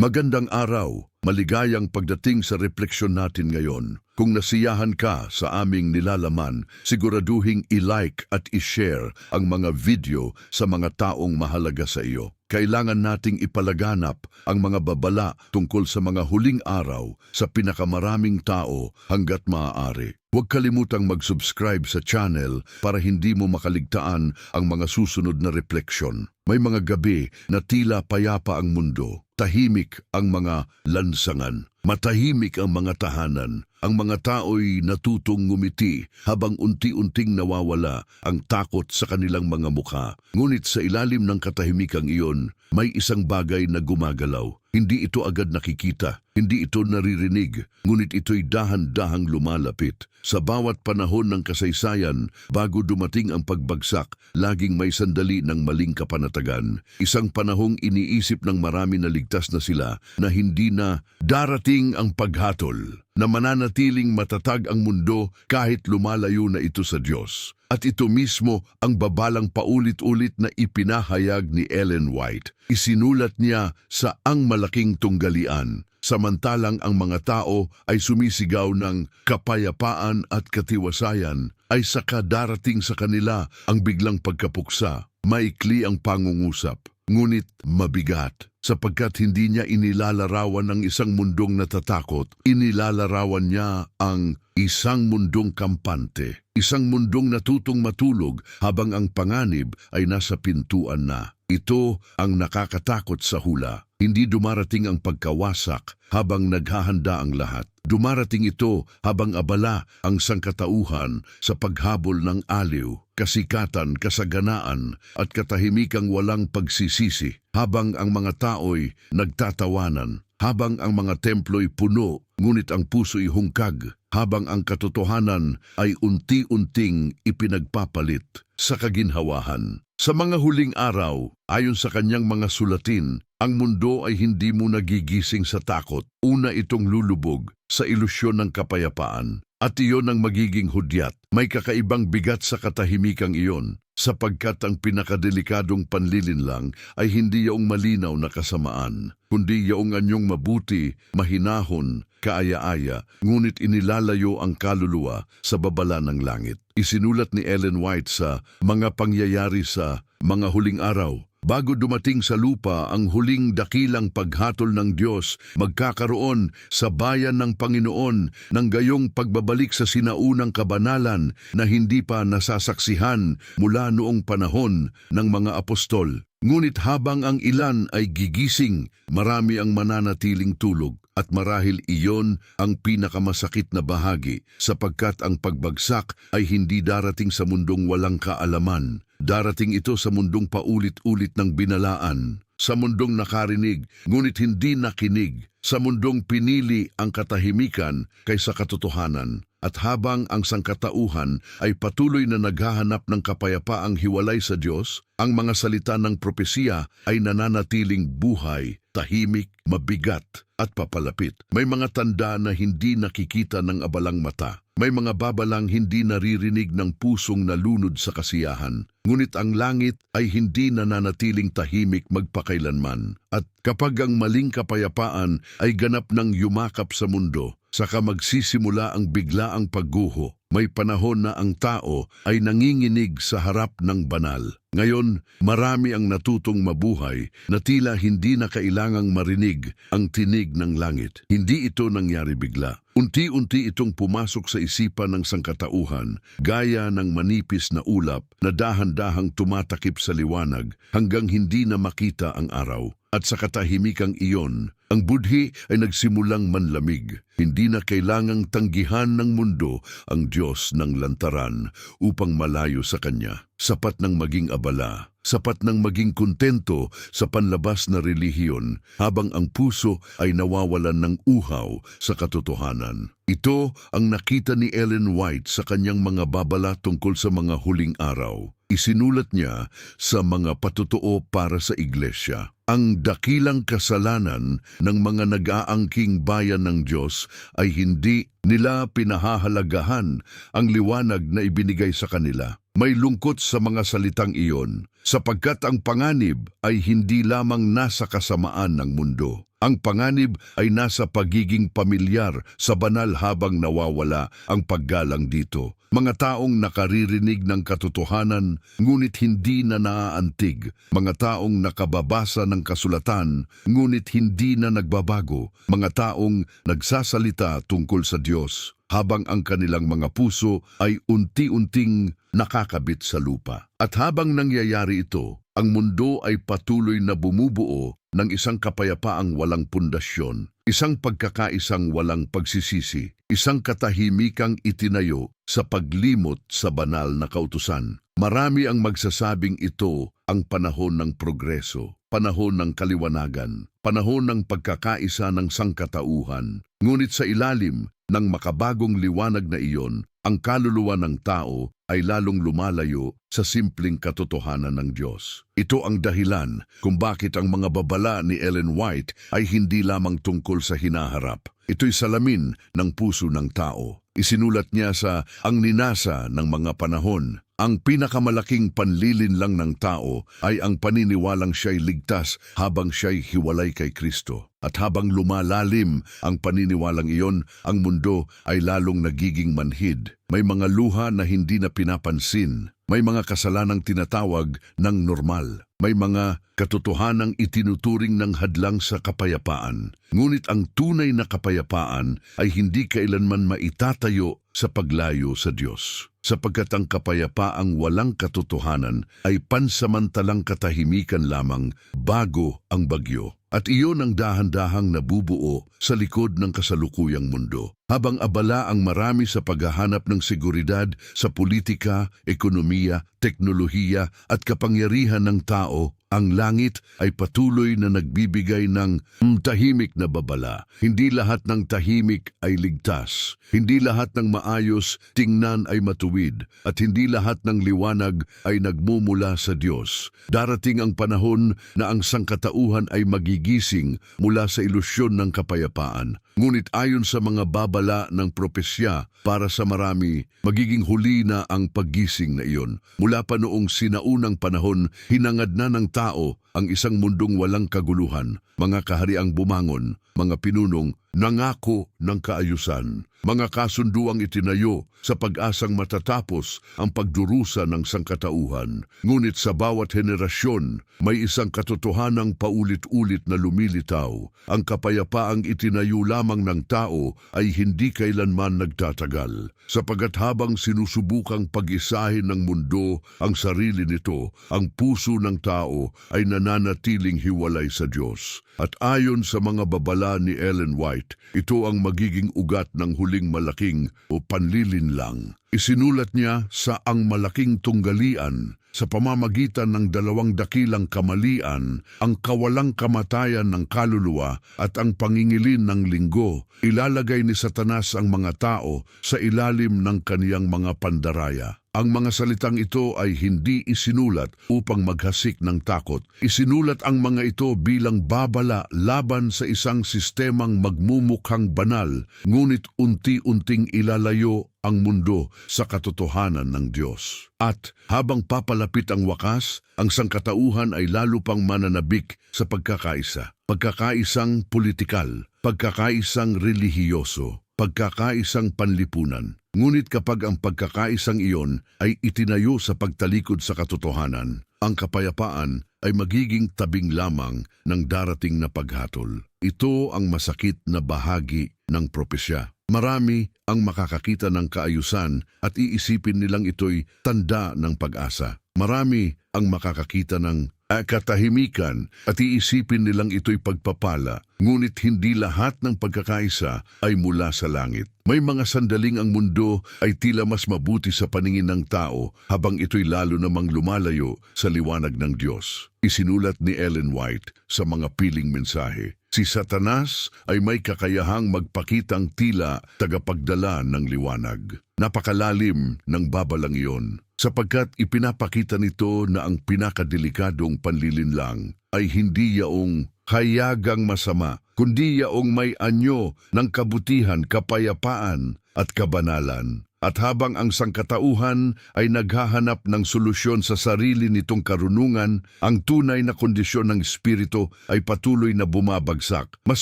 Magandang araw, maligayang pagdating sa refleksyon natin ngayon. Kung nasiyahan ka sa aming nilalaman, siguraduhing i-like at i-share ang mga video sa mga taong mahalaga sa iyo. Kailangan nating ipalaganap ang mga babala tungkol sa mga huling araw sa pinakamaraming tao hanggat maaari. Huwag kalimutang mag-subscribe sa channel para hindi mo makaligtaan ang mga susunod na refleksyon. May mga gabi na tila payapa ang mundo. Tahimik ang mga lansangan, matahimik ang mga tahanan, ang mga tao'y natutong ngumiti habang unti-unting nawawala ang takot sa kanilang mga mukha. Ngunit sa ilalim ng katahimikang iyon, may isang bagay na gumagalaw. Hindi ito agad nakikita, hindi ito naririnig, ngunit ito'y dahan-dahang lumalapit. Sa bawat panahon ng kasaysayan, bago dumating ang pagbagsak, laging may sandali ng maling kapanatagan. Isang panahong iniisip ng marami na ligtas na sila na hindi na darating ang paghatol, na mananatiling matatag ang mundo kahit lumalayo na ito sa Diyos. At ito mismo ang babalang paulit-ulit na ipinahayag ni Ellen White. Isinulat niya sa Ang Malaking Tunggalian, samantalang ang mga tao ay sumisigaw ng kapayapaan at katiwasayan, ay saka darating sa kanila ang biglang pagkapuksa. Maikli ang pangungusap, ngunit mabigat, sapagkat hindi niya inilalarawan ang isang mundong natatakot, inilalarawan niya ang isang mundong kampante, isang mundong natutong matulog habang ang panganib ay nasa pintuan na. Ito ang nakakatakot sa hula. Hindi dumarating ang pagkawasak habang naghahanda ang lahat. Dumarating ito habang abala ang sangkatauhan sa paghabol ng aliw, kasikatan, kasaganaan at katahimikang walang pagsisisi. Habang ang mga tao'y nagtatawanan, habang ang mga templo'y puno, ngunit ang puso'y hungkag, habang ang katotohanan ay unti-unting ipinagpapalit sa kaginhawahan. Sa mga huling araw, ayon sa kanyang mga sulatin, ang mundo ay hindi mo nagigising sa takot. Una itong lulubog sa ilusyon ng kapayapaan. At iyon ang magiging hudyat. May kakaibang bigat sa katahimikang iyon, sapagkat ang pinakadelikadong panlilinlang ay hindi yaong malinaw na kasamaan, kundi yaong anyong mabuti, mahinahon, kaaya-aya, ngunit inilalayo ang kaluluwa sa babala ng langit. Isinulat ni Ellen White sa Mga Pangyayari sa Mga Huling Araw. Bago dumating sa lupa ang huling dakilang paghatol ng Diyos, magkakaroon sa bayan ng Panginoon ng gayong pagbabalik sa sinaunang kabanalan na hindi pa nasasaksihan mula noong panahon ng mga apostol. Ngunit habang ang ilan ay gigising, marami ang mananatiling tulog. At marahil iyon ang pinakamasakit na bahagi, sapagkat ang pagbagsak ay hindi darating sa mundong walang kaalaman. Darating ito sa mundong paulit-ulit ng binalaan, sa mundong nakarinig ngunit hindi nakinig, sa mundong pinili ang katahimikan kaysa katotohanan. At habang ang sangkatauhan ay patuloy na naghahanap ng kapayapaang hiwalay sa Diyos, ang mga salita ng propesiya ay nananatiling buhay, tahimik, mabigat at papalapit. May mga tanda na hindi nakikita ng abalang mata. May mga babalang hindi naririnig ng pusong nalunod sa kasiyahan. Ngunit ang langit ay hindi nananatiling tahimik magpakailanman. At kapag ang maling kapayapaan ay ganap ng yumakap sa mundo, saka magsisimula ang biglaang pagguho. May panahon na ang tao ay nanginginig sa harap ng banal. Ngayon, marami ang natutong mabuhay na tila hindi na kailangang marinig ang tinig ng langit. Hindi ito nangyari bigla. Unti-unti itong pumasok sa isipan ng sangkatauhan, gaya ng manipis na ulap na dahan-dahang tumatakip sa liwanag hanggang hindi na makita ang araw. At sa katahimikang iyon, ang budhi ay nagsimulang manlamig. Hindi na kailangang tanggihan ng mundo ang Diyos ng lantaran upang malayo sa Kanya. Sapat ng maging abala, sapat ng maging kontento sa panlabas na relihiyon habang ang puso ay nawawalan ng uhaw sa katotohanan. Ito ang nakita ni Ellen White sa kanyang mga babala tungkol sa mga huling araw. Isinulat niya sa Mga Patotoo para sa Iglesia. Ang dakilang kasalanan ng mga nag-aangking bayan ng Diyos ay hindi nila pinahahalagahan ang liwanag na ibinigay sa kanila. May lungkot sa mga salitang iyon, sapagkat ang panganib ay hindi lamang nasa kasamaan ng mundo. Ang panganib ay nasa pagiging pamilyar sa banal habang nawawala ang paggalang dito. Mga taong nakaririnig ng katotohanan ngunit hindi na naaantig. Mga taong nakababasa ng kasulatan ngunit hindi na nagbabago. Mga taong nagsasalita tungkol sa Diyos habang ang kanilang mga puso ay unti-unting nakakabit sa lupa. At habang nangyayari ito, ang mundo ay patuloy na bumubuo ng isang kapayapaang walang pundasyon, isang pagkakaisang walang pagsisisi, isang katahimikang itinayo sa paglimot sa banal na kautusan. Marami ang magsasabing ito ang panahon ng progreso, panahon ng kaliwanagan, panahon ng pagkakaisa ng sangkatauhan. Ngunit sa ilalim ng makabagong liwanag na iyon, ang kaluluwa ng tao ay lalong lumalayo sa simpleng katotohanan ng Diyos. Ito ang dahilan kung bakit ang mga babala ni Ellen White ay hindi lamang tungkol sa hinaharap. Ito'y salamin ng puso ng tao. Isinulat niya sa Ang Ninasa ng Mga Panahon. Ang pinakamalaking panlilinlang ng tao ay ang paniniwalang siya'y ligtas habang siya'y hiwalay kay Kristo. At habang lumalalim ang paniniwalang iyon, ang mundo ay lalong nagiging manhid. May mga luha na hindi na pinapansin. May mga kasalanang tinatawag ng normal. May mga katotohanang itinuturing ng hadlang sa kapayapaan. Ngunit ang tunay na kapayapaan ay hindi kailanman maitatayo sa paglayo sa Diyos. Sapagkat ang kapayapaang walang katotohanan ay pansamantalang katahimikan lamang bago ang bagyo. At iyon ang dahan-dahang nabubuo sa likod ng kasalukuyang mundo. Habang abala ang marami sa paghahanap ng seguridad sa politika, ekonomiya, teknolohiya at kapangyarihan ng tao, ang langit ay patuloy na nagbibigay ng tahimik na babala. Hindi lahat ng tahimik ay ligtas. Hindi lahat ng maayos tingnan ay matuwid. At hindi lahat ng liwanag ay nagmumula sa Diyos. Darating ang panahon na ang sangkatauhan ay magigising mula sa ilusyon ng kapayapaan. Ngunit ayon sa mga babala ng propesya, para sa marami, magiging huli na ang paggising na iyon. Mula pa noong sinaunang panahon, hinangad na ng tao ang isang mundong walang kaguluhan, mga kahariang bumangon, mga pinunong nangako ng kaayusan, mga kasunduang itinayo sa pag-asang matatapos ang pagdurusa ng sangkatauhan. Ngunit sa bawat henerasyon, may isang katotohanang paulit-ulit na lumilitaw. Ang kapayapaang itinayo lamang ng tao ay hindi kailanman nagtatagal. Sapagat habang sinusubukang pag-isahin ng mundo ang sarili nito, ang puso ng tao ay nananatiling hiwalay sa Diyos. At ayon sa mga babala ni Ellen White, ito ang magiging ugat ng huling malaking o panlilinlang. Isinulat niya sa Ang Malaking Tunggalian, sa pamamagitan ng dalawang dakilang kamalian, ang kawalang kamatayan ng kaluluwa at ang pangingilin ng linggo, ilalagay ni Satanas ang mga tao sa ilalim ng kaniyang mga pandaraya. Ang mga salitang ito ay hindi isinulat upang maghasik ng takot. Isinulat ang mga ito bilang babala laban sa isang sistemang magmumukhang banal, ngunit unti-unting ilalayo ang mundo sa katotohanan ng Diyos. At habang papalapit ang wakas, ang sangkatauhan ay lalo pang mananabik sa pagkakaisa. Pagkakaisang politikal, pagkakaisang relihiyoso, pagkakaisang panlipunan. Ngunit kapag ang pagkakaisang iyon ay itinayo sa pagtalikod sa katotohanan, ang kapayapaan ay magiging tabing lamang ng darating na paghatol. Ito ang masakit na bahagi ng propesya. Marami ang makakakita ng kaayusan at iisipin nilang ito'y tanda ng pag-asa. Marami ang makakakita ng katahimikan at iisipin nilang ito'y pagpapala, ngunit hindi lahat ng pagkakaisa ay mula sa langit. May mga sandaling ang mundo ay tila mas mabuti sa paningin ng tao habang ito'y lalo namang lumalayo sa liwanag ng Diyos. Isinulat ni Ellen White sa Mga Piling Mensahe. Si Satanas ay may kakayahang magpakitang tila tagapagdala ng liwanag. Napakalalim ng babalang iyon, sapagkat ipinapakita nito na ang pinakadelikadong panlilinlang ay hindi yaong hayagang masama, kundi yaong may anyo ng kabutihan, kapayapaan at kabanalan. At habang ang sangkatauhan ay naghahanap ng solusyon sa sarili nitong karunungan, ang tunay na kondisyon ng espiritu ay patuloy na bumabagsak. Mas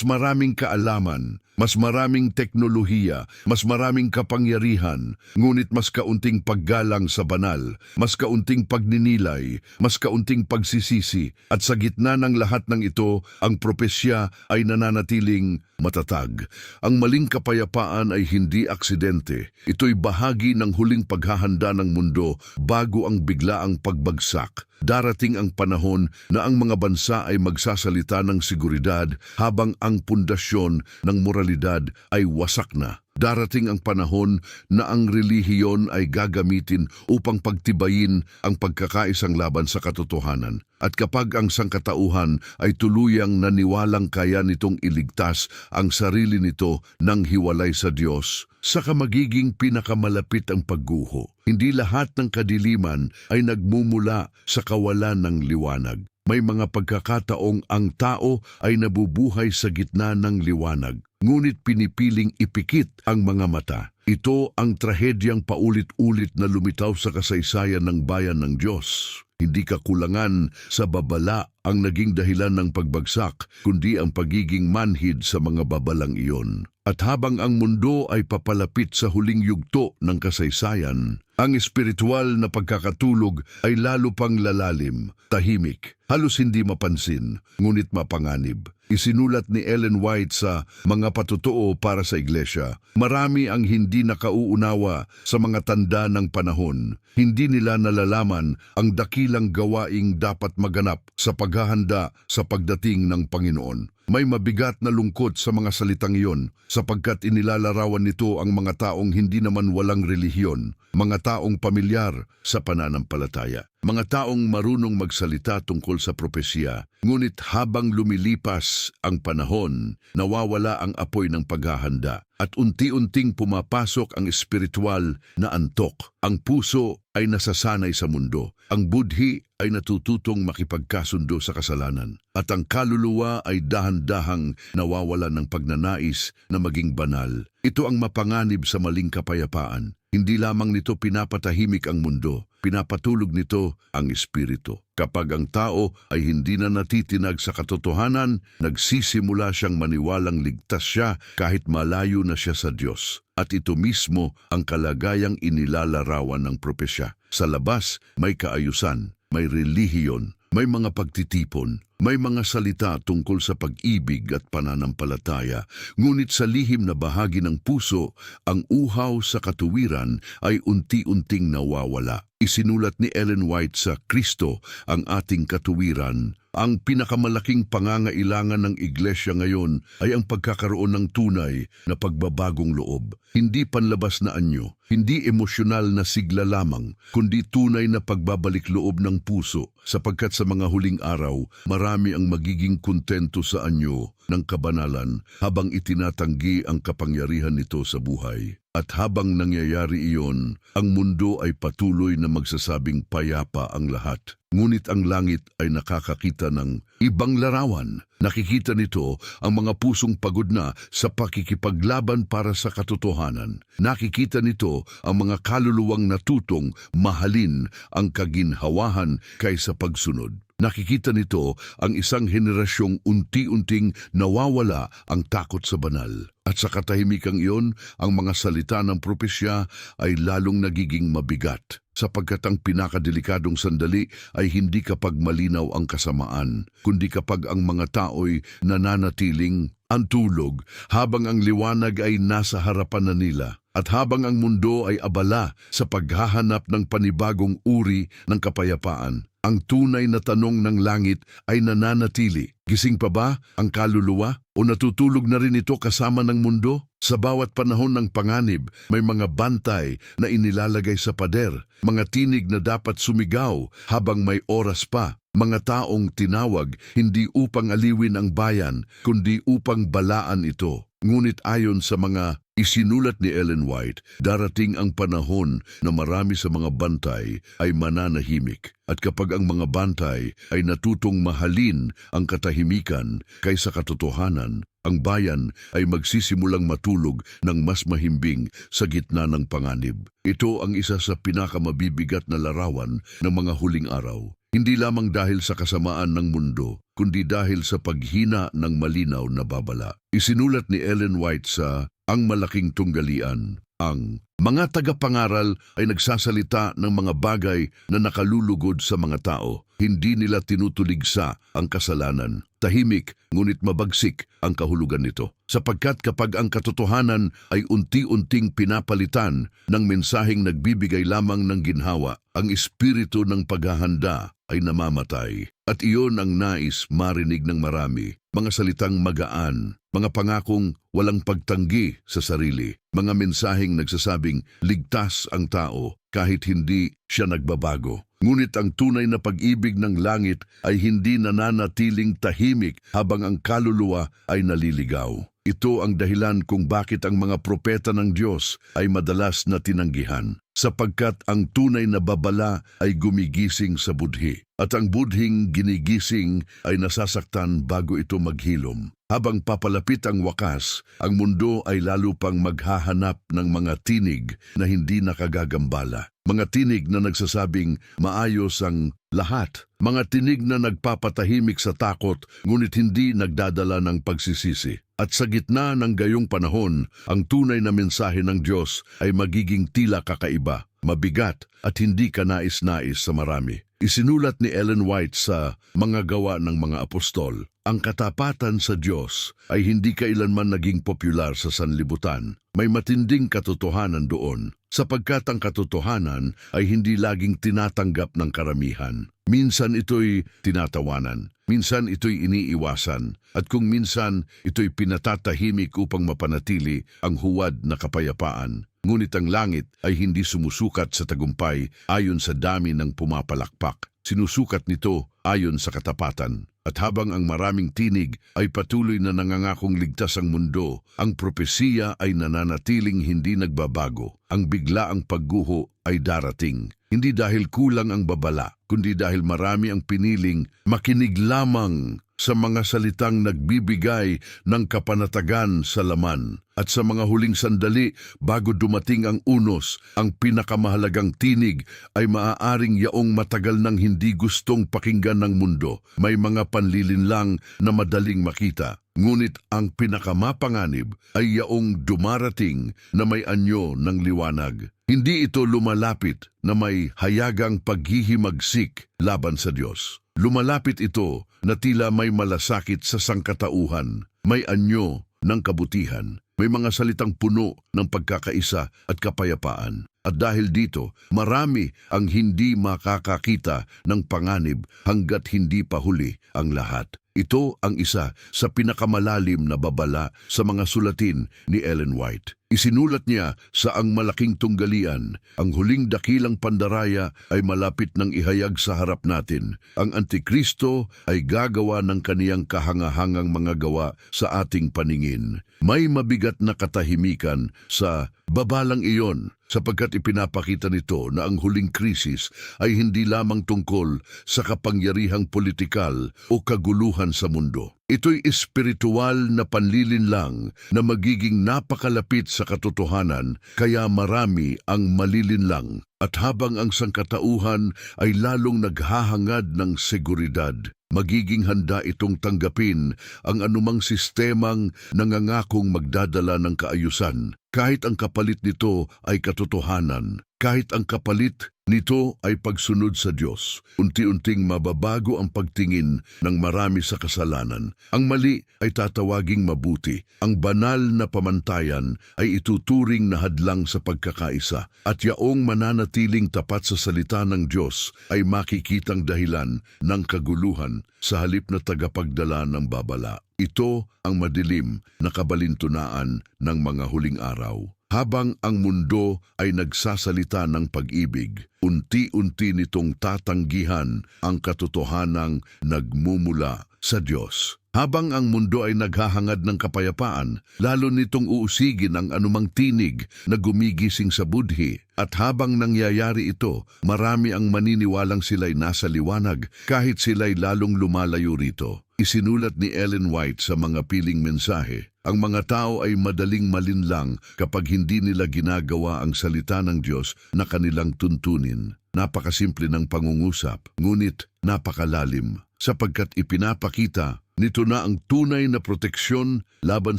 maraming kaalaman, mas maraming teknolohiya, mas maraming kapangyarihan, ngunit mas kaunting paggalang sa banal, mas kaunting pagninilay, mas kaunting pagsisisi, at sa gitna ng lahat ng ito, ang propesya ay nananatiling matatag. Ang maling kapayapaan ay hindi aksidente. Ito'y bahagi ng huling paghahanda ng mundo bago ang biglaang pagbagsak. Darating ang panahon na ang mga bansa ay magsasalita ng seguridad habang ang pundasyon ng moralidad ay wasak na. Darating ang panahon na ang relihiyon ay gagamitin upang pagtibayin ang pagkakaisang laban sa katotohanan. At kapag ang sangkatauhan ay tuluyang naniwalang kaya nitong iligtas ang sarili nito ng hiwalay sa Diyos, saka magiging pinakamalapit ang pagguho. Hindi lahat ng kadiliman ay nagmumula sa kawalan ng liwanag. May mga pagkakataong ang tao ay nabubuhay sa gitna ng liwanag, ngunit pinipiling ipikit ang mga mata. Ito ang trahedyang paulit-ulit na lumitaw sa kasaysayan ng bayan ng Diyos. Hindi kakulangan sa babala ang naging dahilan ng pagbagsak, kundi ang pagiging manhid sa mga babalang iyon. At habang ang mundo ay papalapit sa huling yugto ng kasaysayan, ang espiritual na pagkakatulog ay lalo pang lalalim, tahimik, halos hindi mapansin, ngunit mapanganib. Isinulat ni Ellen White sa Mga Patotoo para sa Iglesia, marami ang hindi nakauunawa sa mga tanda ng panahon. Hindi nila nalalaman ang dakilang gawaing dapat maganap sa paghahanda sa pagdating ng Panginoon. May mabigat na lungkot sa mga salitang iyon sapagkat inilalarawan nito ang mga taong hindi naman walang relihiyon, mga taong pamilyar sa pananampalataya, mga taong marunong magsalita tungkol sa propesya. Ngunit habang lumilipas ang panahon, nawawala ang apoy ng paghahanda at unti-unting pumapasok ang espiritual na antok. Ang puso ay nasasanay sa mundo, ang budhi ay natututong makipagkasundo sa kasalanan, at ang kaluluwa ay dahan-dahang nawawala ng pagnanais na maging banal. Ito ang mapanganib sa maling kapayapaan. Hindi lamang nito pinapatahimik ang mundo, pinapatulog nito ang espiritu. Kapag ang tao ay hindi na natitinag sa katotohanan, nagsisimula siyang maniwalang ligtas siya kahit malayo na siya sa Diyos. At ito mismo ang kalagayang inilalarawan ng propesya. Sa labas, may kaayusan, may relihiyon, may mga pagtitipon, may mga salita tungkol sa pag-ibig at pananampalataya, ngunit sa lihim na bahagi ng puso, ang uhaw sa katuwiran ay unti-unting nawawala. Isinulat ni Ellen White sa Kristo ang ating katuwiran. Ang pinakamalaking pangangailangan ng iglesia ngayon ay ang pagkakaroon ng tunay na pagbabagong loob. Hindi panlabas na anyo, hindi emosyonal na sigla lamang, kundi tunay na pagbabalik loob ng puso, sapagkat sa mga huling araw, marami ang magiging kontento sa anyo ng kabanalan habang itinatanggi ang kapangyarihan nito sa buhay. At habang nangyayari iyon, ang mundo ay patuloy na magsasabing payapa ang lahat. Ngunit ang langit ay nakakakita ng ibang larawan. Nakikita nito ang mga pusong pagod na sa pakikipaglaban para sa katotohanan. Nakikita nito ang mga kaluluwang natutong mahalin ang kaginhawahan kaysa pagsunod. Nakikita nito ang isang henerasyong unti-unting nawawala ang takot sa banal. At sa katahimikang iyon, ang mga salita ng propesya ay lalong nagiging mabigat, sapagkat ang pinakadelikadong sandali ay hindi kapag malinaw ang kasamaan, kundi kapag ang mga tao'y nananatiling antulog habang ang liwanag ay nasa harapan na nila. At habang ang mundo ay abala sa paghahanap ng panibagong uri ng kapayapaan, ang tunay na tanong ng langit ay nananatili. Gising pa ba ang kaluluwa o natutulog na rin ito kasama ng mundo? Sa bawat panahon ng panganib, may mga bantay na inilalagay sa pader, mga tinig na dapat sumigaw habang may oras pa, mga taong tinawag hindi upang aliwin ang bayan, kundi upang balaan ito. Ngunit ayon sa mga Isinulat ni Ellen White, darating ang panahon na marami sa mga bantay ay mananahimik. At kapag ang mga bantay ay natutong mahalin ang katahimikan kaysa katotohanan, ang bayan ay magsisimulang matulog ng mas mahimbing sa gitna ng panganib. Ito ang isa sa pinakamabibigat na larawan ng mga huling araw. Hindi lamang dahil sa kasamaan ng mundo, kundi dahil sa paghina ng malinaw na babala. Isinulat ni Ellen White sa Ang Malaking Tunggalian, ang mga tagapangaral ay nagsasalita ng mga bagay na nakalulugod sa mga tao. Hindi nila tinutuligsa ang kasalanan. Tahimik, ngunit mabagsik ang kahulugan nito. Sapagkat kapag ang katotohanan ay unti-unting pinapalitan ng mensaheng nagbibigay lamang ng ginhawa, ang espiritu ng paghahanda ay namamatay. At iyon ang nais marinig ng marami. Mga salitang magaan, mga pangakong walang pagtanggi sa sarili, mga mensaheng nagsasabing ligtas ang tao kahit hindi siya nagbabago. Ngunit ang tunay na pag-ibig ng langit ay hindi nananatiling tahimik habang ang kaluluwa ay naliligaw. Ito ang dahilan kung bakit ang mga propeta ng Diyos ay madalas na tinanggihan, sapagkat ang tunay na babala ay gumigising sa budhi, at ang budhing ginigising ay nasasaktan bago ito maghilom. Habang papalapit ang wakas, ang mundo ay lalo pang maghahanap ng mga tinig na hindi nakagagambala. Mga tinig na nagsasabing maayos ang lahat. Mga tinig na nagpapatahimik sa takot ngunit hindi nagdadala ng pagsisisi. At sa gitna ng gayong panahon, ang tunay na mensahe ng Diyos ay magiging tila kakaiba, mabigat at hindi kanais-nais sa marami. Isinulat ni Ellen White sa Mga Gawa ng Mga Apostol, ang katapatan sa Diyos ay hindi kailanman naging popular sa sanlibutan. May matinding katotohanan doon, sapagkat ang katotohanan ay hindi laging tinatanggap ng karamihan. Minsan ito'y tinatawanan, minsan ito'y iniiwasan, at kung minsan ito'y pinatatahimik upang mapanatili ang huwad na kapayapaan. Ngunit ang langit ay hindi sumusukat sa tagumpay ayon sa dami ng pumapalakpak. Sinusukat nito ayon sa katapatan. At habang ang maraming tinig ay patuloy na nangangakong ligtas ang mundo, ang propesiya ay nananatiling hindi nagbabago. Ang biglaang pagguho ay darating. Hindi dahil kulang ang babala, kundi dahil marami ang piniling makinig lamang sa mga salitang nagbibigay ng kapanatagan sa laman. At sa mga huling sandali, bago dumating ang unos, ang pinakamahalagang tinig ay maaaring yaong matagal nang hindi gustong pakinggan ng mundo. May mga panlilinlang na madaling makita. Ngunit ang pinakamapanganib ay yaong dumarating na may anyo ng liwanag. Hindi ito lumalapit na may hayagang paghihimagsik laban sa Diyos. Lumalapit ito na tila may malasakit sa sangkatauhan, may anyo ng kabutihan, may mga salitang puno ng pagkakaisa at kapayapaan. At dahil dito, marami ang hindi makakakita ng panganib hanggat hindi pa huli ang lahat. Ito ang isa sa pinakamalalim na babala sa mga sulatin ni Ellen White. Isinulat niya sa Ang Malaking Tunggalian, ang huling dakilang pandaraya ay malapit ng ihayag sa harap natin. Ang Antikristo ay gagawa ng kaniyang kahangahangang mga gawa sa ating paningin. May mabigat na katahimikan sa babalang iyon, sapagkat ipinapakita nito na ang huling krisis ay hindi lamang tungkol sa kapangyarihang politikal o kaguluhan sa mundo. Ito'y espiritual na panlilinlang na magiging napakalapit sa katotohanan, kaya marami ang malilinlang. At habang ang sangkatauhan ay lalong naghahangad ng seguridad, magiging handa itong tanggapin ang anumang sistemang nangangakong magdadala ng kaayusan. Kahit ang kapalit nito ay katotohanan, kahit ang kapalit nito ay pagsunod sa Diyos, unti-unting mababago ang pagtingin ng marami sa kasalanan. Ang mali ay tatawaging mabuti. Ang banal na pamantayan ay ituturing na hadlang sa pagkakaisa. At yaong mananatiling tapat sa salita ng Diyos ay makikitang dahilan ng kaguluhan sa halip na tagapagdala ng babala. Ito ang madilim na kabalintunaan ng mga huling araw. Habang ang mundo ay nagsasalita ng pag-ibig, unti-unti nitong tatanggihan ang katotohanang nagmumula sa Diyos. Habang ang mundo ay naghahangad ng kapayapaan, lalo nitong uusigin ang anumang tinig na gumigising sa budhi. At habang nangyayari ito, marami ang maniniwalang sila'y nasa liwanag kahit sila'y lalong lumalayo rito. Isinulat ni Ellen White sa mga piling mensahe, ang mga tao ay madaling malinlang kapag hindi nila ginagawa ang salita ng Diyos na kanilang tuntunin. Napakasimple ng pangungusap, ngunit napakalalim, sapagkat ipinapakita nito na ang tunay na proteksyon laban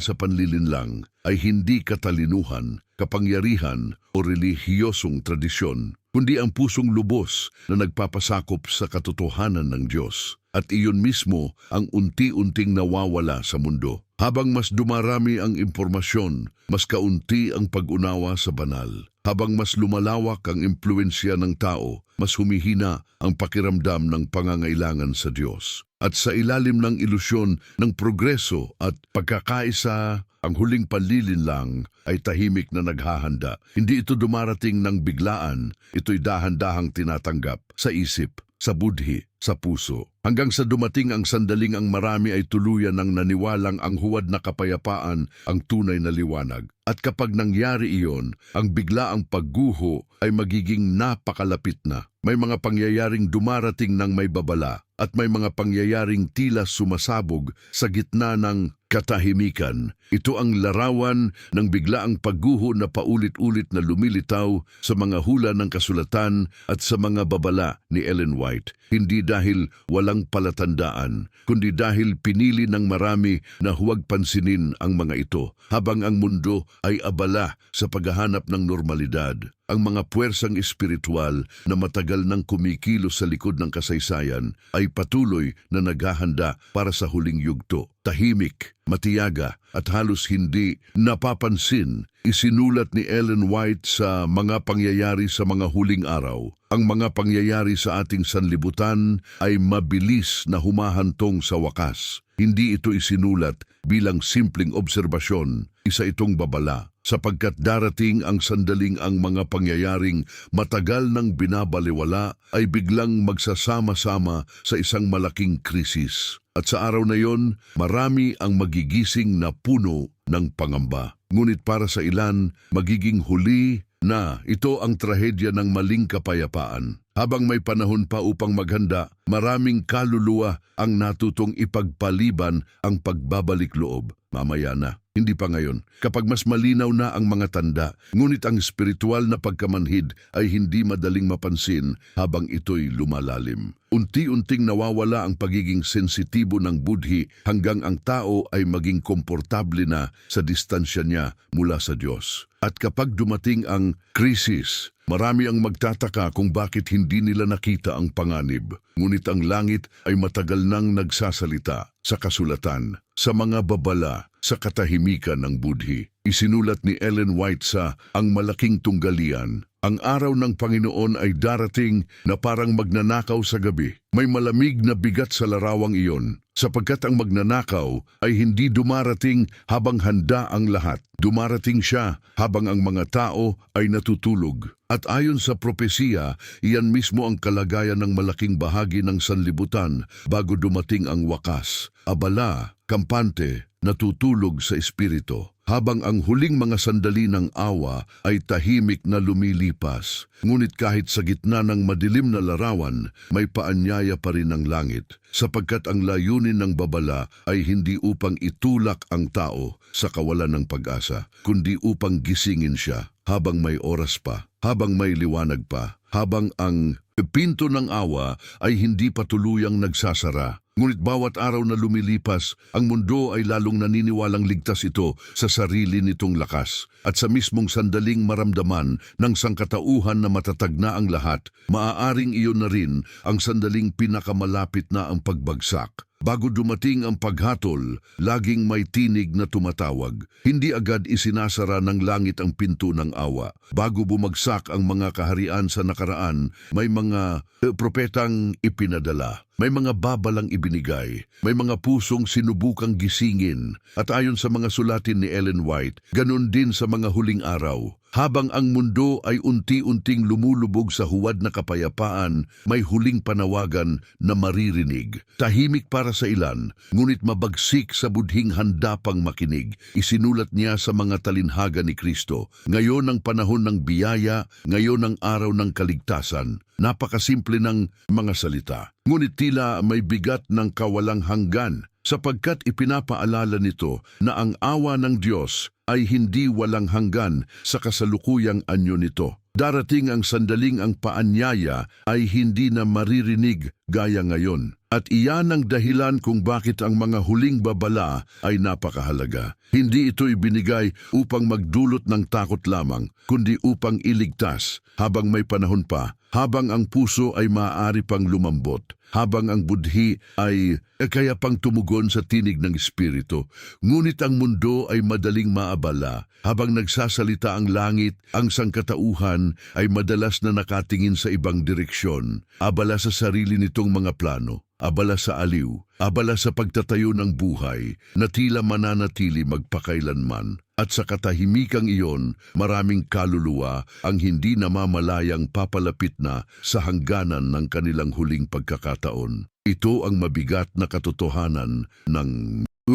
sa panlilinlang ay hindi katalinuhan, kapangyarihan o relihiyosong tradisyon, kundi ang pusong lubos na nagpapasakop sa katotohanan ng Diyos. At iyon mismo ang unti-unting nawawala sa mundo. Habang mas dumarami ang impormasyon, mas kaunti ang pag-unawa sa banal. Habang mas lumalawak ang impluensya ng tao, mas humihina ang pakiramdam ng pangangailangan sa Diyos. At sa ilalim ng ilusyon ng progreso at pagkakaisa, ang huling panlilinlang ay tahimik na naghahanda. Hindi ito dumarating ng biglaan, ito'y dahan-dahang tinatanggap sa isip, sa budhi, sa puso. Hanggang sa dumating ang sandaling ang marami ay tuluyan ng naniwalang ang huwad na kapayapaan ang tunay na liwanag. At kapag nangyari iyon, ang biglaang pagguho ay magiging napakalapit na. May mga pangyayaring dumarating ng may babala at may mga pangyayaring tila sumasabog sa gitna ng katahimikan. Ito ang larawan ng biglaang pagguho na paulit-ulit na lumilitaw sa mga hula ng kasulatan at sa mga babala ni Ellen White. Hindi dahil walang palatandaan, kundi dahil pinili ng marami na huwag pansinin ang mga ito, habang ang mundo ay abala sa paghahanap ng normalidad. Ang mga puwersang espiritual na matagal nang kumikilos sa likod ng kasaysayan ay patuloy na naghahanda para sa huling yugto. Tahimik, matiyaga at halos hindi napapansin, isinulat ni Ellen White sa mga pangyayari sa mga huling araw. Ang mga pangyayari sa ating sanlibutan ay mabilis na humahantong sa wakas. Hindi ito isinulat bilang simpleng obserbasyon, isa itong babala, sapagkat darating ang sandaling ang mga pangyayaring matagal nang binabaliwala ay biglang magsasama-sama sa isang malaking krisis. At sa araw na yon, marami ang magigising na puno ng pangamba. Ngunit para sa ilan, magiging huli na ito ang trahedya ng maling kapayapaan. Habang may panahon pa upang maghanda, maraming kaluluwa ang natutong ipagpaliban ang pagbabalik loob. Mamaya na, hindi pa ngayon, kapag mas malinaw na ang mga tanda, ngunit ang espiritual na pagkamanhid ay hindi madaling mapansin habang ito'y lumalalim. Unti-unting nawawala ang pagiging sensitibo ng budhi hanggang ang tao ay maging komportable na sa distansya niya mula sa Diyos. At kapag dumating ang krisis, marami ang magtataka kung bakit hindi nila nakita ang panganib. Ngunit ang langit ay matagal nang nagsasalita sa kasulatan, sa mga babala, sa katahimikan ng budhi. Isinulat ni Ellen White sa Ang Malaking Tunggalian, ang araw ng Panginoon ay darating na parang magnanakaw sa gabi. May malamig na bigat sa larawang iyon, sapagkat ang magnanakaw ay hindi dumarating habang handa ang lahat. Dumarating siya habang ang mga tao ay natutulog. At ayon sa propesiya, iyan mismo ang kalagayan ng malaking bahagi ng sanlibutan bago dumating ang wakas. Abala, kampante, natutulog sa espiritu. Habang ang huling mga sandali ng awa ay tahimik na lumilipas. Ngunit kahit sa gitna ng madilim na larawan, may paanyaya pa rin ang langit, sapagkat ang layunin ng babala ay hindi upang itulak ang tao sa kawalan ng pag-asa, kundi upang gisingin siya habang may oras pa, habang may liwanag pa, habang ang pinto ng awa ay hindi pa tuluyang nagsasara. Ngunit bawat araw na lumilipas, ang mundo ay lalong naniniwalang ligtas ito sa sarili nitong lakas. At sa mismong sandaling maramdaman ng sangkatauhan na matatag na ang lahat, maaaring iyon na rin ang sandaling pinakamalapit na ang pagbagsak. Bago dumating ang paghatol, laging may tinig na tumatawag. Hindi agad isinasara ng langit ang pinto ng awa. Bago bumagsak ang mga kaharian sa nakaraan, may mga propetang ipinadala. May mga babalang ibinigay, may mga pusong sinubukang gisingin. At ayon sa mga sulatin ni Ellen White, ganun din sa mga huling araw. Habang ang mundo ay unti-unting lumulubog sa huwad na kapayapaan, may huling panawagan na maririnig. Tahimik para sa ilan, ngunit mabagsik sa budhing handa pang makinig. Isinulat niya sa mga talinhaga ni Kristo. Ngayon ang panahon ng biyaya, ngayon ang araw ng kaligtasan. Napakasimple ng mga salita. Ngunit tila may bigat ng kawalang hanggan, sapagkat ipinapaalala nito na ang awa ng Diyos ay hindi walang hanggan sa kasalukuyang anyo nito. Darating ang sandaling ang paanyaya ay hindi na maririnig gaya ngayon. At iyan ang dahilan kung bakit ang mga huling babala ay napakahalaga. Hindi ito ibinigay upang magdulot ng takot lamang, kundi upang iligtas habang may panahon pa, habang ang puso ay maaari pang lumambot, habang ang budhi ay kaya pang tumugon sa tinig ng Espiritu. Ngunit ang mundo ay madaling maabala. Habang nagsasalita ang langit, ang sangkatauhan ay madalas na nakatingin sa ibang direksyon, abala sa sarili nitong mga plano, abala sa aliw, abala sa pagtatayo ng buhay na tila mananatili magpakailanman. At sa katahimikang iyon, maraming kaluluwa ang hindi namamalayang papalapit na sa hangganan ng kanilang huling pagkakataon. Ito ang mabigat na katotohanan ng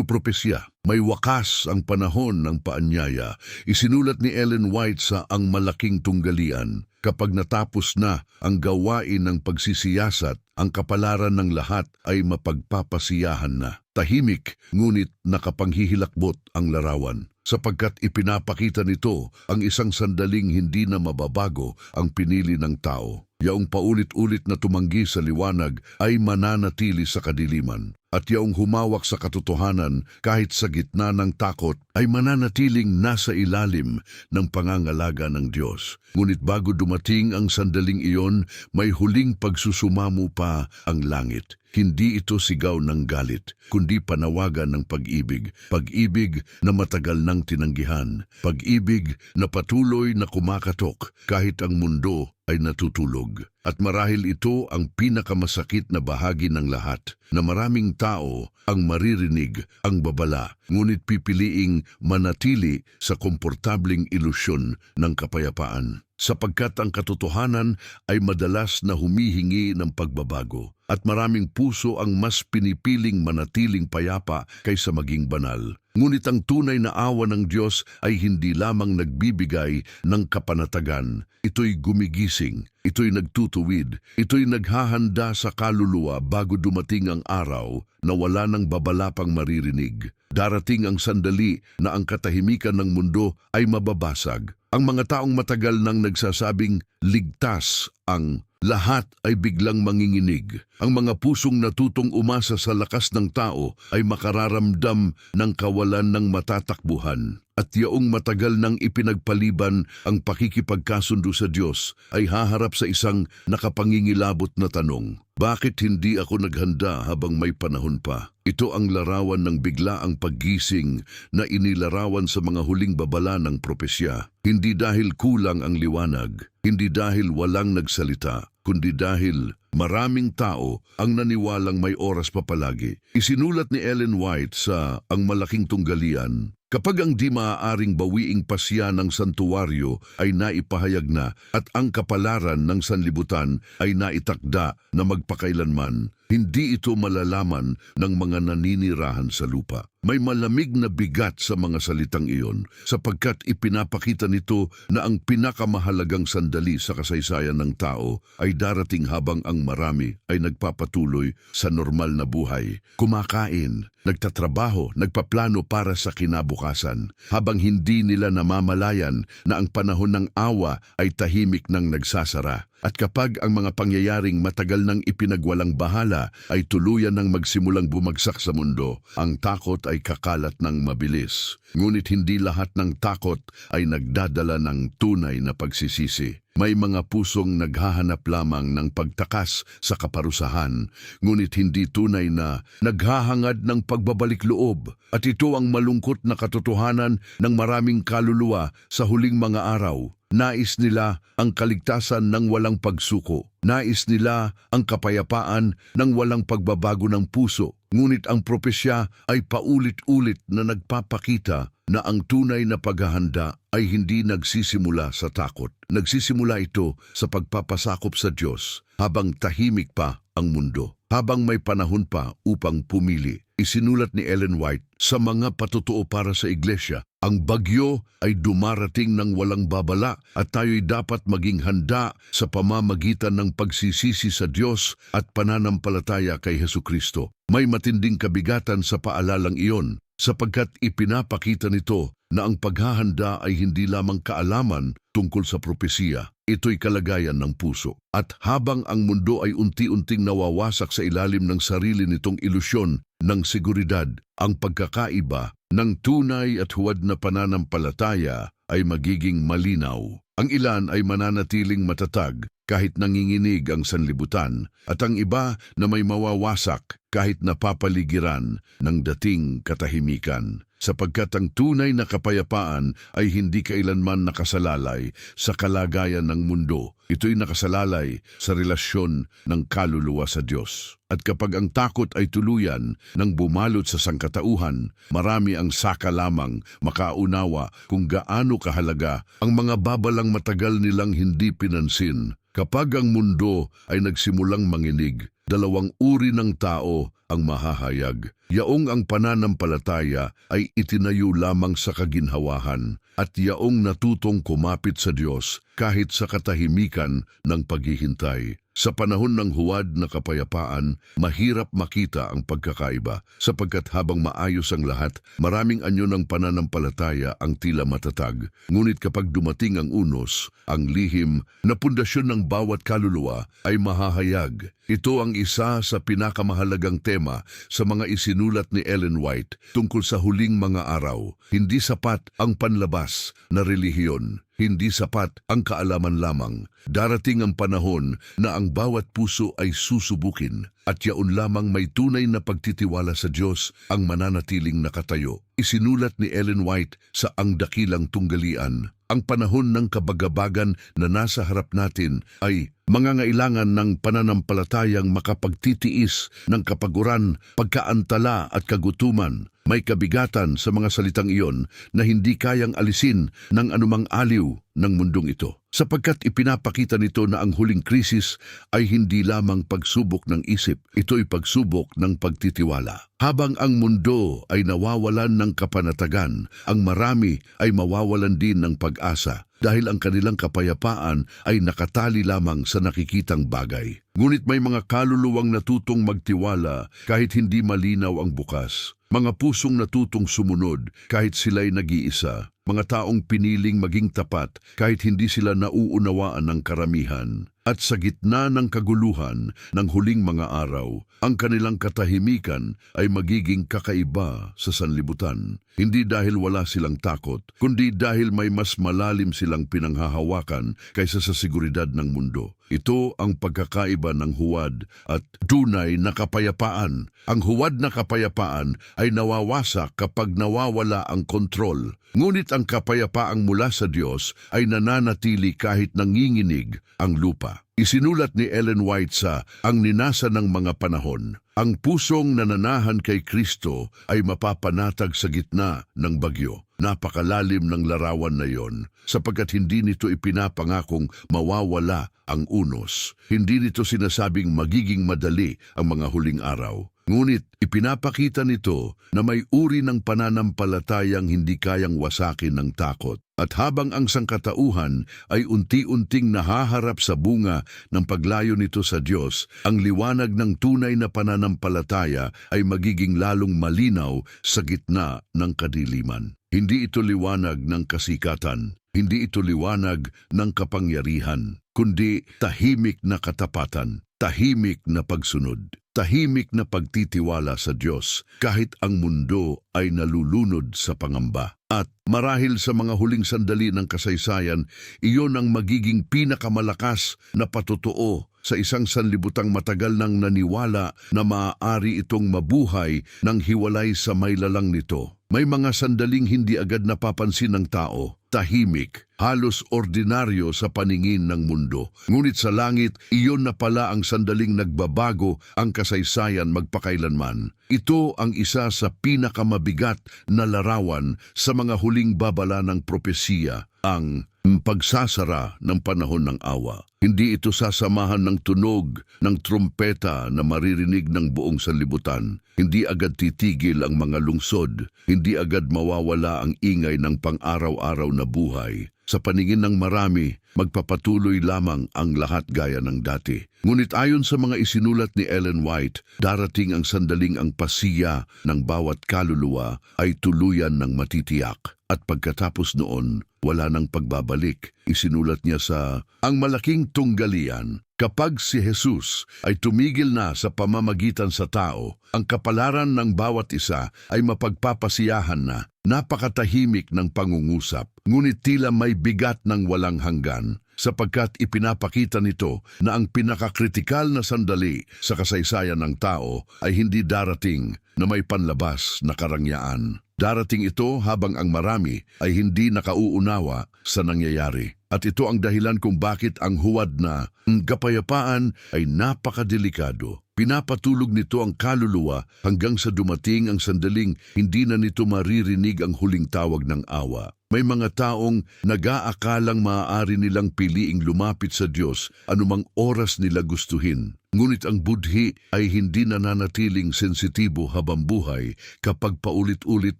propesya. May wakas ang panahon ng paanyaya. Isinulat ni Ellen White sa Ang Malaking Tunggalian. Kapag natapos na ang gawain ng pagsisiyasat, ang kapalaran ng lahat ay mapagpapasiyahan na. Tahimik, ngunit nakapanghihilakbot ang larawan. Sapagkat ipinapakita nito ang isang sandaling hindi na mababago ang pinili ng tao. Yaong paulit-ulit na tumanggi sa liwanag ay mananatili sa kadiliman. At yaong humawak sa katotohanan kahit sa gitna ng takot ay mananatiling nasa ilalim ng pangangalaga ng Diyos. Ngunit bago dumating ang sandaling iyon, may huling pagsusumamo pa ang langit. Hindi ito sigaw ng galit, kundi panawagan ng pag-ibig. Pag-ibig na matagal nang tinanggihan. Pag-ibig na patuloy na kumakatok kahit ang mundo ay natutulog. At marahil ito ang pinakamasakit na bahagi ng lahat, na maraming tao ang maririnig ang babala, ngunit pipiliing manatili sa komportabling ilusyon ng kapayapaan. Sapagkat ang katotohanan ay madalas na humihingi ng pagbabago at maraming puso ang mas pinipiling manatiling payapa kaysa maging banal. Ngunit ang tunay na awa ng Diyos ay hindi lamang nagbibigay ng kapanatagan. Ito'y gumigising, ito'y nagtutuwid, ito'y naghahanda sa kaluluwa bago dumating ang araw na wala nang babala pang maririnig. Darating ang sandali na ang katahimikan ng mundo ay mababasag. Ang mga taong matagal nang nagsasabing ligtas ang lahat ay biglang manginginig. Ang mga pusong natutong umasa sa lakas ng tao ay makararamdam ng kawalan ng matatakbuhan. At yaong matagal nang ipinagpaliban ang pakikipagkasundo sa Diyos ay haharap sa isang nakapangingilabot na tanong. Bakit hindi ako naghanda habang may panahon pa? Ito ang larawan ng biglaang paggising na inilarawan sa mga huling babala ng propesya. Hindi dahil kulang ang liwanag, hindi dahil walang nagsalita, kundi dahil maraming tao ang naniwalang may oras pa palagi. Isinulat ni Ellen White sa Ang Malaking Tunggalian, kapag ang di maaaring bawiing pasya ng santuwaryo ay naipahayag na at ang kapalaran ng sanlibutan ay naitakda na magpakailanman, hindi ito malalaman ng mga naninirahan sa lupa. May malamig na bigat sa mga salitang iyon sapagkat ipinapakita nito na ang pinakamahalagang sandali sa kasaysayan ng tao ay darating habang ang marami ay nagpapatuloy sa normal na buhay. Kumakain, nagtatrabaho, nagpaplano para sa kinabukasan, habang hindi nila namamalayan na ang panahon ng awa ay tahimik nang nagsasara. At kapag ang mga pangyayaring matagal nang ipinagwalang bahala ay tuluyan nang magsimulang bumagsak sa mundo, ang takot ay kakalat ng mabilis. Ngunit hindi lahat ng takot ay nagdadala ng tunay na pagsisisi. May mga pusong naghahanap lamang ng pagtakas sa kaparusahan, ngunit hindi tunay na naghahangad ng pagbabalik loob. At ito ang malungkot na katotohanan ng maraming kaluluwa sa huling mga araw. Nais nila ang kaligtasan ng walang pagsuko. Nais nila ang kapayapaan ng walang pagbabago ng puso. Ngunit ang propesya ay paulit-ulit na nagpapakita na ang tunay na paghahanda ay hindi nagsisimula sa takot. Nagsisimula ito sa pagpapasakop sa Diyos habang tahimik pa ang mundo, habang may panahon pa upang pumili. Isinulat ni Ellen White sa mga patotoo para sa iglesia, ang bagyo ay dumarating ng walang babala at tayo'y dapat maging handa sa pamamagitan ng pagsisisi sa Diyos at pananampalataya kay Hesukristo. May matinding kabigatan sa paalalang iyon sapagkat ipinapakita nito na ang paghahanda ay hindi lamang kaalaman tungkol sa propesiya. Ito'y kalagayan ng puso. At habang ang mundo ay unti-unting nawawasak sa ilalim ng sarili nitong ilusyon ng seguridad, ang pagkakaiba ng tunay at huwad na pananampalataya ay magiging malinaw. Ang ilan ay mananatiling matatag kahit nanginginig ang sanlibutan, at ang iba na may mawawasak kahit napapaligiran ng dating katahimikan. Sapagkat ang tunay na kapayapaan ay hindi kailanman nakasalalay sa kalagayan ng mundo. Ito'y nakasalalay sa relasyon ng kaluluwa sa Diyos. At kapag ang takot ay tuluyan nang bumalot sa sangkatauhan, marami ang saka lamang makaunawa kung gaano kahalaga ang mga babalang matagal nilang hindi pinansin. Kapag ang mundo ay nagsimulang manginig, dalawang uri ng tao ang mahahayag. Yaong ang pananampalataya ay itinayo lamang sa kaginhawahan at yaong natutong kumapit sa Diyos kahit sa katahimikan ng paghihintay. Sa panahon ng huwad na kapayapaan, mahirap makita ang pagkakaiba sapagkat habang maayos ang lahat, maraming anyo ng pananampalataya ang tila matatag. Ngunit kapag dumating ang unos, ang lihim na pundasyon ng bawat kaluluwa ay mahahayag. Ito ang isa sa pinakamahalagang tema sa mga isinulat ni Ellen White tungkol sa huling mga araw. Hindi sapat ang panlabas na relihiyon. Hindi sapat ang kaalaman lamang. Darating ang panahon na ang bawat puso ay susubukin at yaon lamang may tunay na pagtitiwala sa Diyos ang mananatiling nakatayo. Isinulat ni Ellen White sa Ang Dakilang Tunggalian, ang panahon ng kabagabagan na nasa harap natin ay mangangailangan ng pananampalatayang makapagtitiis ng kapaguran, pagkaantala at kagutuman. May kabigatan sa mga salitang iyon na hindi kayang alisin ng anumang aliw ng mundong ito. Sapagkat ipinapakita nito na ang huling krisis ay hindi lamang pagsubok ng isip, ito'y pagsubok ng pagtitiwala. Habang ang mundo ay nawawalan ng kapanatagan, ang marami ay mawawalan din ng pag-asa dahil ang kanilang kapayapaan ay nakatali lamang sa nakikitang bagay. Ngunit may mga kaluluwang natutong magtiwala kahit hindi malinaw ang bukas. Mga pusong natutong sumunod kahit sila'y nag-iisa. Mga taong piniling maging tapat kahit hindi sila nauunawaan ng karamihan. At sa gitna ng kaguluhan ng huling mga araw, ang kanilang katahimikan ay magiging kakaiba sa sanlibutan. Hindi dahil wala silang takot, kundi dahil may mas malalim silang pinanghahawakan kaysa sa seguridad ng mundo. Ito ang pagkakaiba ng huwad at tunay na kapayapaan. Ang huwad na kapayapaan ay nawawasak kapag nawawala ang kontrol. Ngunit ang kapayapaang mula sa Diyos ay nananatili kahit nanginginig ang lupa. Isinulat ni Ellen White sa Ang Ninasa ng Mga Panahon, ang pusong nananahan kay Kristo ay mapapanatag sa gitna ng bagyo. Napakalalim ng larawan na iyon, sapagkat hindi nito ipinapangakong mawawala ang unos. Hindi nito sinasabing magiging madali ang mga huling araw. Ngunit ipinapakita nito na may uri ng pananampalatayang hindi kayang wasakin ng takot. At habang ang sangkatauhan ay unti-unting nahaharap sa bunga ng paglayo nito sa Diyos, ang liwanag ng tunay na pananampalataya ay magiging lalong malinaw sa gitna ng kadiliman. Hindi ito liwanag ng kasikatan, hindi ito liwanag ng kapangyarihan, kundi tahimik na katapatan, tahimik na pagsunod, tahimik na pagtitiwala sa Diyos kahit ang mundo ay nalulunod sa pangamba. At marahil sa mga huling sandali ng kasaysayan, iyon ang magiging pinakamalakas na patotoo sa isang sanlibutang matagal nang naniwala na maaari itong mabuhay nang hiwalay sa may lalang nito. May mga sandaling hindi agad napapansin ng tao. tahimik, halos ordinaryo sa paningin ng mundo. Ngunit sa langit, iyon na pala ang sandaling nagbabago ang kasaysayan magpakailanman. Ito ang isa sa pinakamabigat na larawan sa mga huling babala ng propesiya, ang pagsasara ng panahon ng awa. Hindi ito sasamahan ng tunog ng trumpeta na maririnig ng buong sanlibutan. Hindi agad titigil ang mga lungsod. Hindi agad mawawala ang ingay ng pang-araw-araw na buhay. Sa paningin ng marami, magpapatuloy lamang ang lahat gaya ng dati. Ngunit ayon sa mga isinulat ni Ellen White, darating ang sandaling ang pasiya ng bawat kaluluwa ay tuluyan ng matitiyak. At pagkatapos noon, wala nang pagbabalik. Isinulat niya sa Ang Malaking Tunggalian, kapag si Jesus ay tumigil na sa pamamagitan sa tao, ang kapalaran ng bawat isa ay mapagpapasiyahan na. Napakatahimik ng pangungusap, ngunit tila may bigat ng walang hanggan, sapagkat ipinapakita nito na ang pinakakritikal na sandali sa kasaysayan ng tao ay hindi darating na may panlabas na karangyaan. Darating ito habang ang marami ay hindi nakauunawa sa nangyayari. At ito ang dahilan kung bakit ang huwad na kapayapaan ay napakadelikado. Pinapatulog nito ang kaluluwa hanggang sa dumating ang sandaling hindi na nito maririnig ang huling tawag ng awa. May mga taong nag-aakalang maaari nilang piliing lumapit sa Diyos anumang oras nila gustuhin. Ngunit ang budhi ay hindi nananatiling sensitibo habang buhay kapag paulit-ulit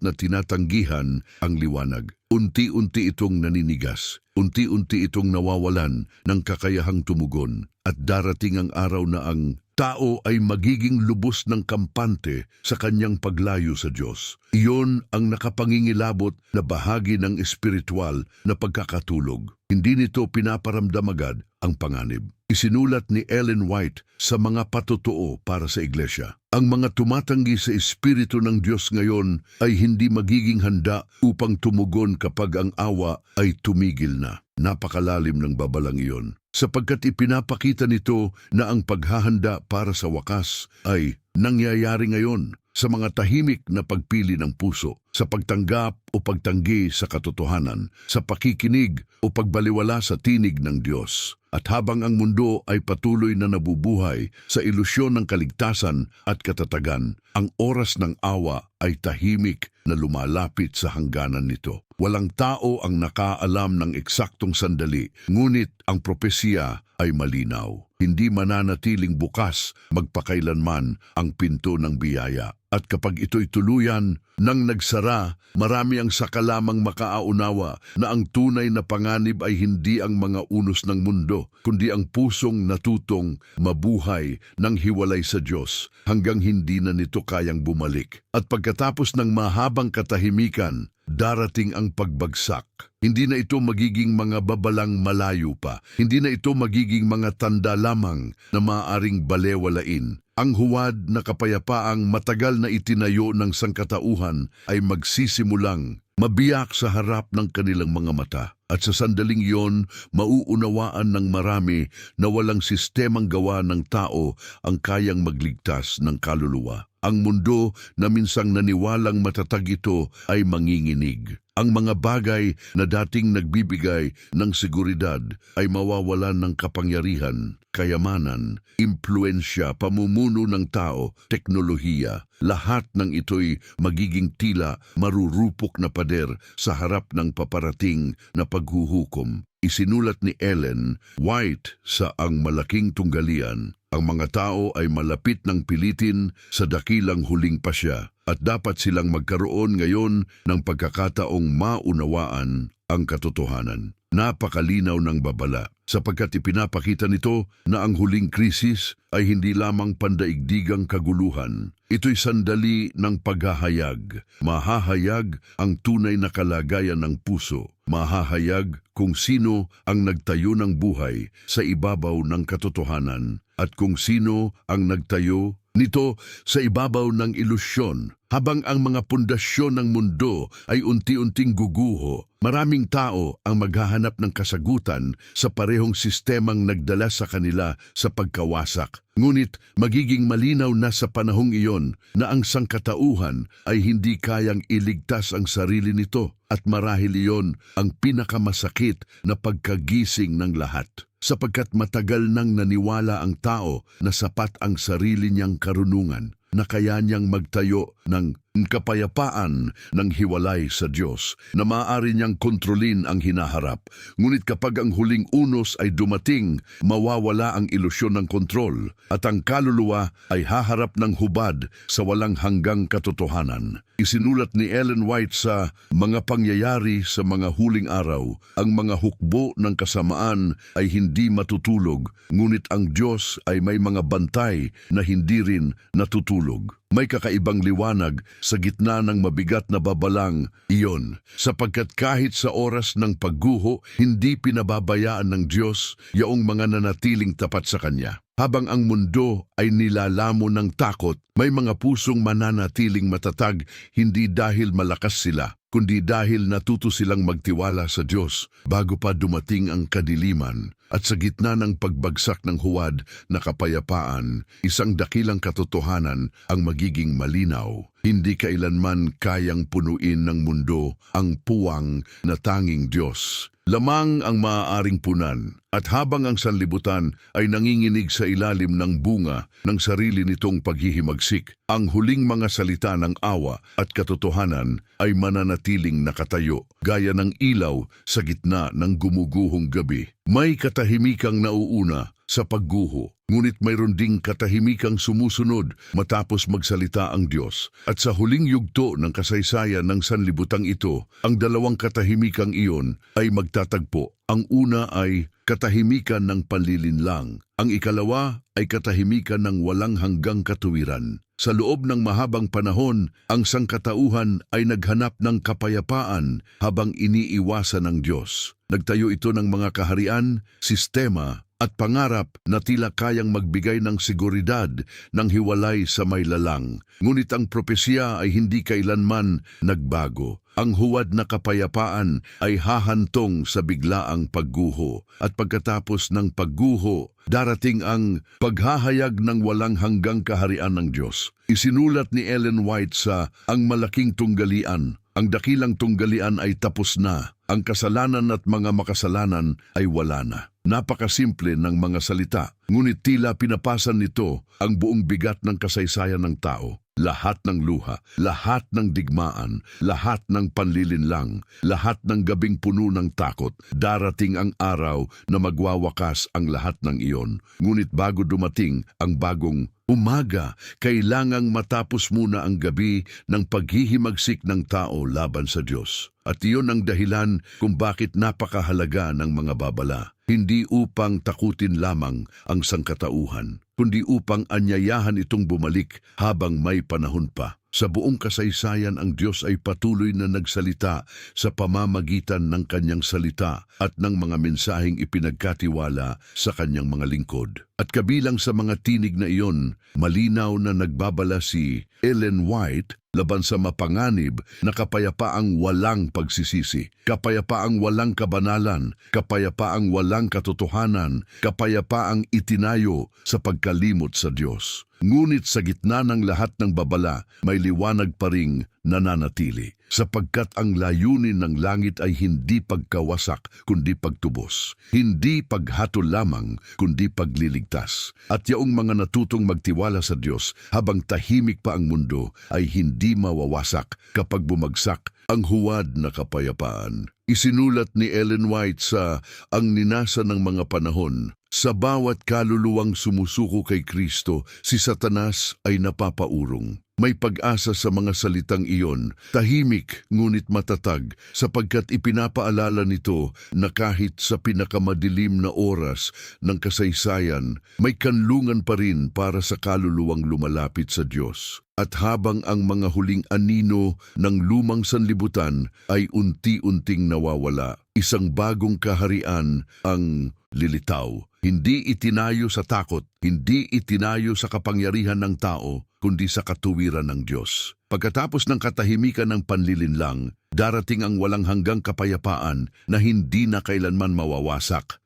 na tinatanggihan ang liwanag. Unti-unti itong naninigas. Unti-unti itong nawawalan ng kakayahang tumugon. At darating ang araw na ang tao ay magiging lubos ng kampante sa kanyang paglayo sa Diyos. Iyon ang nakapangingilabot na bahagi ng espiritual na pagkakatulog. Hindi nito pinaparamdam agad ang panganib. Isinulat ni Ellen White sa mga patotoo para sa iglesia. Ang mga tumatanggi sa Espiritu ng Diyos ngayon ay hindi magiging handa upang tumugon kapag ang awa ay tumigil na. Napakalalim ng babalang iyon, sapagkat ipinapakita nito na ang paghahanda para sa wakas ay nangyayari ngayon sa mga tahimik na pagpili ng puso, sa pagtanggap o pagtanggi sa katotohanan, sa pakikinig o pagbaliwala sa tinig ng Diyos. At habang ang mundo ay patuloy na nabubuhay sa ilusyon ng kaligtasan at katatagan, ang oras ng awa ay tahimik na lumalapit sa hangganan nito. Walang tao ang nakaalam ng eksaktong sandali, ngunit ang propesiya ay malinaw. Hindi mananatiling bukas magpakailanman ang pinto ng biyaya. At kapag ito'y tuluyan nang nagsara, marami ang sakalamang makaaunawa na ang tunay na panganib ay hindi ang mga unos ng mundo, kundi ang pusong natutong mabuhay ng hiwalay sa Diyos hanggang hindi na nito kayang bumalik. At pagkatapos ng mahabang katahimikan, darating ang pagbagsak. Hindi na ito magiging mga babalang malayo pa. Hindi na ito magiging mga tanda lamang na maaaring balewalain. Ang huwad na kapayapaang matagal na itinayo ng sangkatauhan ay magsisimulang mabiyak sa harap ng kanilang mga mata. At sa sandaling iyon, mauunawaan ng marami na walang sistemang gawa ng tao ang kayang magligtas ng kaluluwa. Ang mundo na minsang naniwalang matatag ito ay manginginig. Ang mga bagay na dating nagbibigay ng seguridad ay mawawalan ng kapangyarihan, kayamanan, impluensya, pamumuno ng tao, teknolohiya. Lahat ng ito'y magiging tila marurupok na pader sa harap ng paparating na paghuhukom. Isinulat ni Ellen White sa Ang Malaking Tunggalian, ang mga tao ay malapit ng pilitin sa dakilang huling pasya at dapat silang magkaroon ngayon ng pagkakataong maunawaan ang katotohanan. Napakalinaw ng babala sapagkat ipinapakita nito na ang huling krisis ay hindi lamang pandaigdigang kaguluhan. Ito'y sandali ng paghahayag. Mahahayag ang tunay na kalagayan ng puso. Mahahayag kung sino ang nagtayo ng buhay sa ibabaw ng katotohanan at kung sino ang nagtayo nito sa ibabaw ng ilusyon. Habang ang mga pundasyon ng mundo ay unti-unting guguho, Maraming tao ang maghahanap ng kasagutan sa parehong sistemang nagdala sa kanila sa pagkawasak. Ngunit magiging malinaw na sa panahong iyon na ang sangkatauhan ay hindi kayang iligtas ang sarili nito at marahil iyon ang pinakamasakit na pagkagising ng lahat. Sapagkat matagal nang naniwala ang tao na sapat ang sarili niyang karunungan na kaya niyang magtayo ng kapayapaan ng hiwalay sa Diyos na maaari niyang kontrolin ang hinaharap. Ngunit kapag ang huling unos ay dumating, mawawala ang ilusyon ng kontrol at ang kaluluwa ay haharap ng hubad sa walang hanggang katotohanan. Isinulat ni Ellen White sa Mga Pangyayari sa Mga Huling Araw, ang mga hukbo ng kasamaan ay hindi matutulog, ngunit ang Diyos ay may mga bantay na hindi rin natutulog. May kakaibang liwanag sa gitna ng mabigat na babalang iyon, sapagkat kahit sa oras ng pagguho, hindi pinababayaan ng Diyos yaong mga nanatiling tapat sa Kanya. Habang ang mundo ay nilalamo ng takot, may mga pusong mananatiling matatag hindi dahil malakas sila, kundi dahil natuto silang magtiwala sa Diyos bago pa dumating ang kadiliman. At sa gitna ng pagbagsak ng huwad na kapayapaan, isang dakilang katotohanan ang magiging malinaw. Hindi kailanman kayang punuin ng mundo ang puwang na tanging Diyos lamang ang maaaring punan. At habang ang sanlibutan ay nanginginig sa ilalim ng bunga ng sarili nitong paghihimagsik, ang huling mga salita ng awa at katotohanan ay mananatiling nakatayo, gaya ng ilaw sa gitna ng gumuguhong gabi. May katahimikang nauuna sa pagguho, ngunit mayroon ding katahimikang sumusunod matapos magsalita ang Diyos. At sa huling yugto ng kasaysayan ng sanlibutang ito, ang dalawang katahimikang iyon ay magtatagpo. Ang una ay katahimikan ng panlilinlang. Ang ikalawa ay katahimikan ng walang hanggang katuwiran. Sa loob ng mahabang panahon, ang sangkatauhan ay naghanap ng kapayapaan habang iniiwasan ng Diyos. Nagtayo ito ng mga kaharian, sistema, at pangarap na tila kayang magbigay ng seguridad ng hiwalay sa may lalang. Ngunit ang propesya ay hindi kailanman nagbago. Ang huwad na kapayapaan ay hahantong sa biglaang pagguho. At pagkatapos ng pagguho, darating ang paghahayag ng walang hanggang kaharian ng Diyos. Isinulat ni Ellen White sa Ang Malaking Tunggalian. Ang dakilang tunggalian ay tapos na. Ang kasalanan at mga makasalanan ay wala na. Napakasimple ng mga salita, ngunit tila pinapasan nito ang buong bigat ng kasaysayan ng tao. Lahat ng luha, lahat ng digmaan, lahat ng panlilinlang, lahat ng gabing puno ng takot, darating ang araw na magwawakas ang lahat ng iyon. Ngunit bago dumating ang bagong umaga, kailangang matapos muna ang gabi ng paghihimagsik ng tao laban sa Diyos. At iyon ang dahilan kung bakit napakahalaga ng mga babala. Hindi upang takutin lamang ang sangkatauhan, kundi upang anyayahan itong bumalik habang may panahon pa. Sa buong kasaysayan, ang Diyos ay patuloy na nagsalita sa pamamagitan ng kanyang salita at ng mga mensaheng ipinagkatiwala sa kanyang mga lingkod. At kabilang sa mga tinig na iyon, malinaw na nagbabala si Ellen White laban sa mapanganib na kapayapaang walang pagsisisi, kapayapaang walang kabanalan, kapayapaang walang katotohanan, kapayapaang itinayo sa pagkalimot sa Diyos. Ngunit sa gitna ng lahat ng babala, may liwanag pa ring nananatili, sapagkat ang layunin ng langit ay hindi pagkawasak kundi pagtubos, hindi paghatol lamang kundi pagliligtas. At yaong mga natutong magtiwala sa Diyos habang tahimik pa ang mundo ay hindi mawawasak kapag bumagsak ang huwad na kapayapaan. Isinulat ni Ellen White sa Ang Ninasa ng Mga Panahon, sa bawat kaluluwang sumusuko kay Kristo, si Satanas ay napapaurong. May pag-asa sa mga salitang iyon, tahimik ngunit matatag, sapagkat ipinapaalala nito na kahit sa pinakamadilim na oras ng kasaysayan, may kanlungan pa rin para sa kaluluwang lumalapit sa Diyos. At habang ang mga huling anino ng lumang sanlibutan ay unti-unting nawawala, isang bagong kaharian ang lilitaw. Hindi itinayo sa takot, hindi itinayo sa kapangyarihan ng tao, kundi sa katuwiran ng Diyos. Pagkatapos ng katahimikan ng panlilinlang, darating ang walang hanggang kapayapaan na hindi na kailanman mawawasak.